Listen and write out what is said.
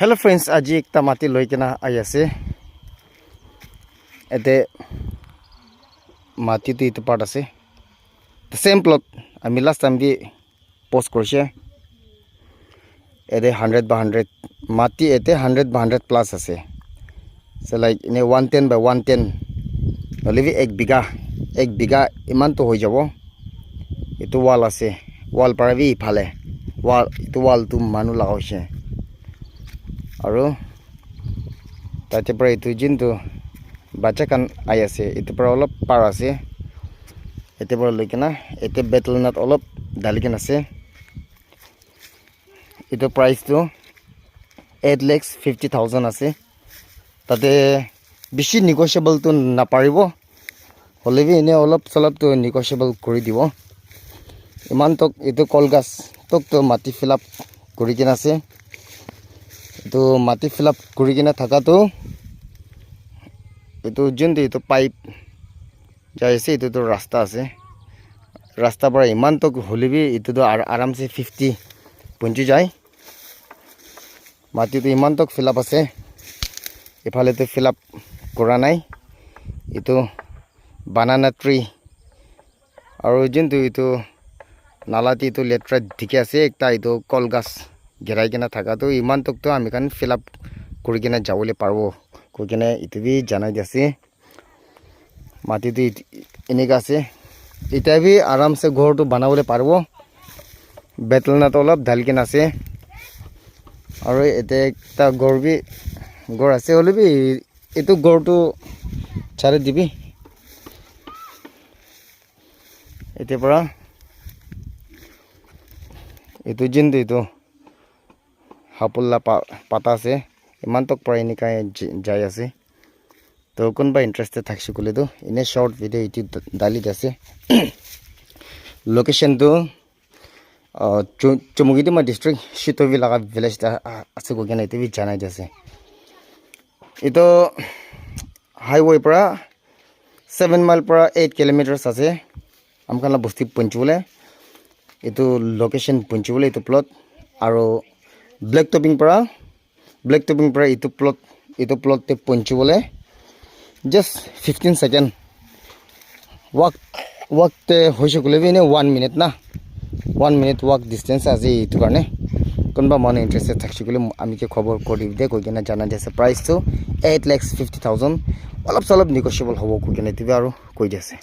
Hello friends, আজি একটা মাটি লৈ কেনা আই আছে এতে মাটিটো ইটো পার্ট আছে সেম প্লট আমি লাস্ট টাইম দি পোস্ট করছে এতে 100 বা 100 মাটি এতে 100 বা 100 প্লাস আছে সো লাইক ইনে 110 by 110 নলিবি 1 বিঘা ইমান তো হৈ যাব ইটো ওয়াল আছে ওয়াল পারাবি ইফালে ওয়াল ইটো ওয়াল তো মানু লাগাইছে আৰু তাতে পৰা ইটো জিনটো বাচ্চা কান আই আছে ইটো পৰা অলপ পাৰ আছে এতে পৰা লৈ কিনা এতে বেটলনাত অলপ ডালিকেন আছে ইটো প্ৰাইসটো 8,50,000 আছে তাতে বেছি নেগোশিয়েবল তো নাপাৰিব হলেবি এনে অলপ চলপ তো নেগোশিয়েবল কৰি দিব ইমান তক ইটো কলগাছ তক তো মাটি ফিল আপ কৰি কিনা আছে তো মাটি ফিল আপ কৰি কিনা থাকা তো এটো জুনদি তো পাইপ যাইছে এটো তো রাস্তা আছে রাস্তা পৰা ইমান তক হলিবি এটো তো আরাম সে 50 পঞ্চি যায় মাটি তো ইমান তক ফিল আপ আছে এফালে তো ফিল আপ কৰা নাই এটো বানানা ট্ৰি আৰু জুনটো এটো নালাতি তো লেট্রা দিকে আছে একটা এটো কলগাছ গেরাই কিনা থাকা তো ইমান তক তো আমি কান ফিল আপ কৰি কিনা যাবলে পারবো কই কিনা ইটো বি জানাই দিছে মাটি তো এনেকা আছে এটা বি আরাম সে ঘর তো বানাবলে পারবো বেতলনা তো অলপ ঢালকিন আছে আৰু এতে একটা গড় আছে হলে বি এটো গড় তো ছাড়ে দিবি এতে পৰা এটো জিনদি তো হাপুল্লা পাতা আছে ইমান তক পৰা এনেকা যাই আছে তো কোনবা ইন্টারেস্টেড থাকছে কলে তো ইনে শর্ট ভিডিও ইটি ডালি আছে লোকেশন তো চমুগিদিমা ডিস্ট্রিক্ট শিতবি লাগা ভিলেজ আছে কো কেনা ইতি জানাই যাচ্ছে এটো হাইওয়ে পৰা 7 মাইল পৰা 8 কিলোমিটাৰস আছে আমখানা বস্তি পঞ্চবলে এটো লোকেশন পঞ্চবলে এটো প্লট আৰু ব্ল্যাক টপিং পৰা এটো প্লট তে পঞ্চবলে just 15 second walk te hoise kule bi ne 1 minute na 1 minute walk distance আজি ইটো কাৰণে কোনবা মনে ইন্টাৰেস্টেড থাকছে কলে আমি কে খবৰ কৰি দে কই কেনা জানা যাচ্ছে প্রাইস তো 8,50,000 অলপ সলপ নেগোশিয়েবল হ'ব কই কেনা দিবে আৰু কই দিছে